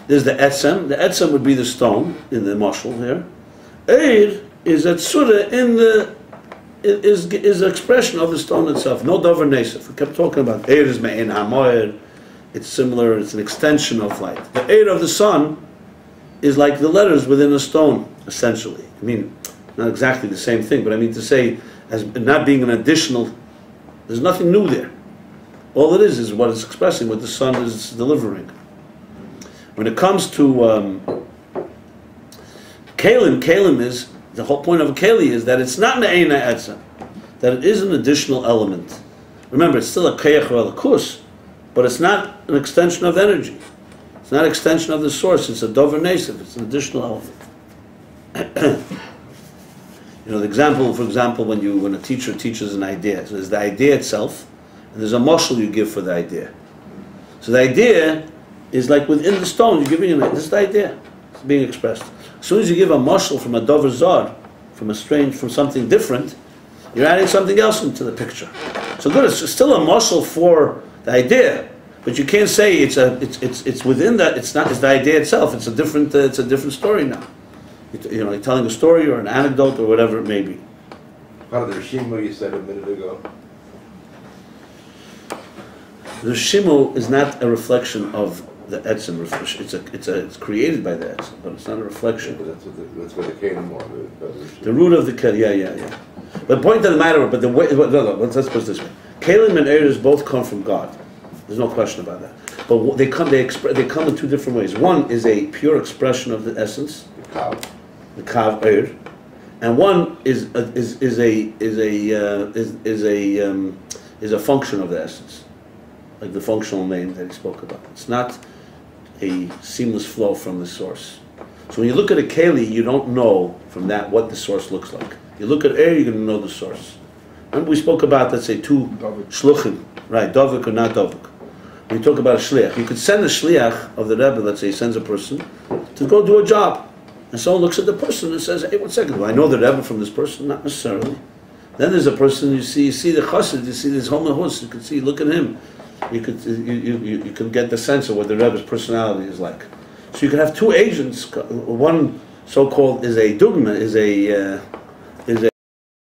There's the Etzem. The Etzem would be the stone in the mashal here. Ayir is a tzura in the is an expression of the stone itself. No davar nesef. We kept talking about Ayir is me'en hamoyer. It's similar. It's an extension of light. The Ayir of the sun is like the letters within a stone, essentially. I mean, not exactly the same thing, but I mean to say, as not being an additional, there's nothing new there. All it is what it's expressing, what the sun is delivering. When it comes to Kalim is, the whole point of a Keli is that it's not Me'ein Ha'etzem, that it is an additional element. Remember, it's still a Keyach or a Kus, but it's not an extension of energy. It's not an extension of the source, it's a Dover Nesev, it's an additional element. The example, for example, when a teacher teaches an idea, so there's the idea itself, and there's a mashal you give for the idea. So the idea is like within the stone, you're giving it, this is the idea, it's being expressed. As soon as you give a mashal from a dover zar, from something different, you're adding something else into the picture. So good, it's still a mashal for the idea, but you can't say it's within that. It's the idea itself. It's a different story now. You're telling a story or an anecdote or whatever it may be. Part of the Rishimu you said a minute ago. The Rishimu is not a reflection of the etzem. It's created by the etzem, but it's not a reflection. But that's what the Canaan are. The root of the yeah. But the point of the matter, but the way. Let's put it this way: Kalim and Eres both come from God. There's no question about that. But they come in two different ways. One is a pure expression of the essence, the kav er, and one is a function of the essence, like the functional name that he spoke about. It's not a seamless flow from the source. So when you look at a keli, you don't know from that what the source looks like. You look at air, you're going to know the source. Remember we spoke about, let's say, two shluchim, right? Dovik or not dovik. When you talk about a shliach, you could send a shliach of the Rebbe, let's say, he sends a person to go do a job. And someone looks at the person and says, hey, 1 second, do I know the Rebbe from this person? Not necessarily. Then there's a person, you see the chassid, you see this homahus, you can see, look at him. You can get the sense of what the Rebbe's personality is like. So you can have two agents, one so-called is a dugma, is a